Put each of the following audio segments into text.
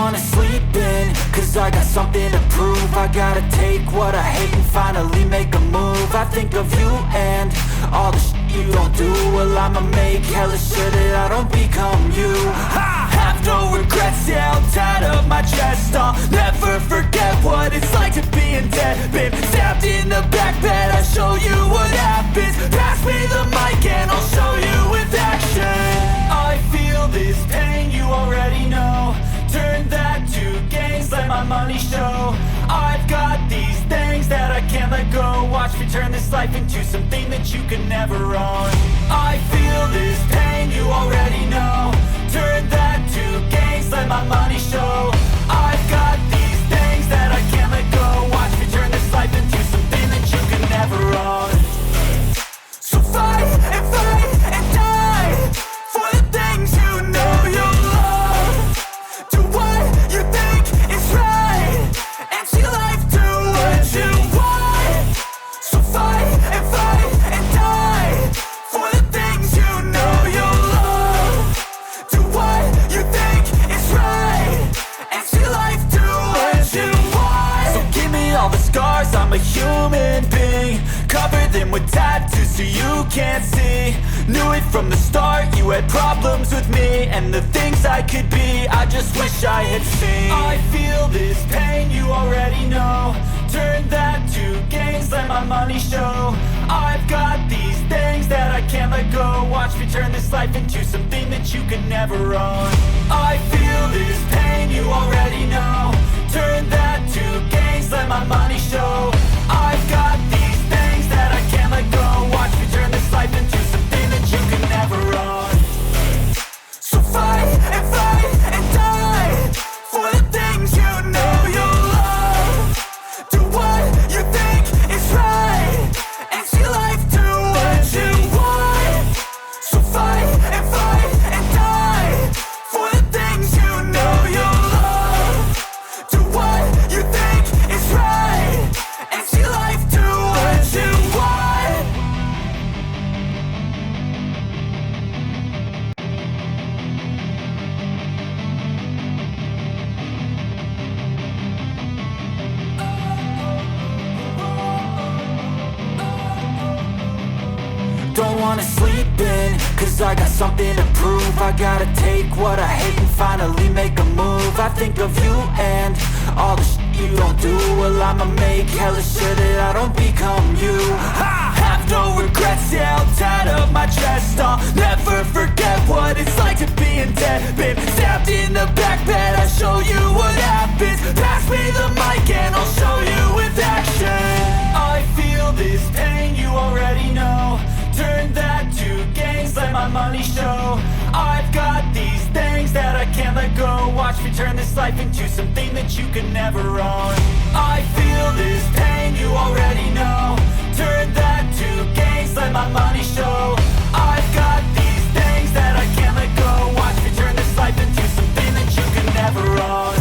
wanna sleep in, cause I got something to prove. I gotta take what I hate and finally make a move. I think of you and all the shit you don't do. Well, I'ma make hella sure that I don't become you. I have no regrets, yeah, I'll tie up my chest. I'll never forget what it's like to be in debt. Been stabbed in the back bed, I'll show you what happens. Pass me the mic and I'll show you with action. I feel this pain, you already know. Turn that to gains, let my money show. I've got these things that I can't let go. Watch me turn this life into something that you can never own. I feel this pain, you already know. Turn that to gains, let my money show. I've got these things that I can't let go. Watch me turn this life into something that you can never own. So fight and die for the things you know you love. Do what you think is right and see life do what you want. So fight and die for the things you know you love. Do what you think is right and see life do what you want. So give me all the scars, I'm a human being. Cover them with tattoos so you can't see. Knew it from the start, you had problems with me and the things I could be, I just wish I had seen. I feel this pain, you already know. Turn that to gains, let my money show. I've got these things that I can't let go. Watch me turn this life into something that you can never own. I feel this pain, you already know. Turn that to gains, let my money show. I've got these things that I can't let go. Watch me turn this life into something that you can never own. So fight and die for the things you know you love. Do what you think is right and see life do what you want. So fight and die for the things you know you love. Do what you think is right and see life do what you want. Don't wanna sleep in, cause I got something to prove. I gotta take what I hate and finally make a move. I think of you and all the shit you don't do. Well, I'ma make hella sure that I don't become you. I have no regrets, yeah, I'll tie up my chest. I'll never forget what it's like to be in debt. Been stabbed in the back bed, I'll show you what happens. Pass me the mic and I'll show you with action. I feel this pain, you already know. Turn that to gains, let my money show. I've got these things that I can't let go. Watch me turn this life into something that you can never own. I feel this pain, you already know. Turn that to gains, let my money show. I've got these things that I can't let go. Watch me turn this life into something that you can never own.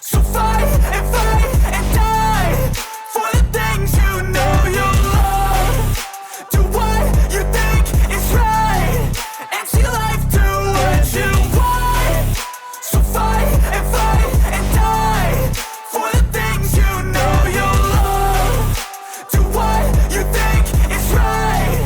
So fight and die for the things you know you love. Do what you think is right and see life do what you want. So fight and die for the things you know you love. Do what you think is right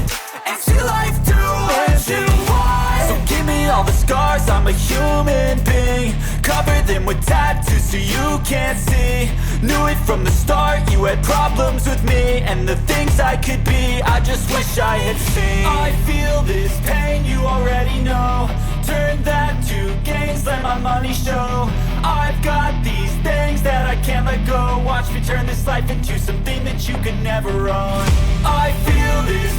and see life do what you want. So give me all the scars, I'm a human being. Cover them with tattoos so you can't see. Knew it from the start, you had problems with me and the things I could be, I just wish I had seen. I feel this pain, you already know. Turn that to gains, let my money show. I've got these things that I can't let go. Watch me turn this life into something that you can never own. I feel this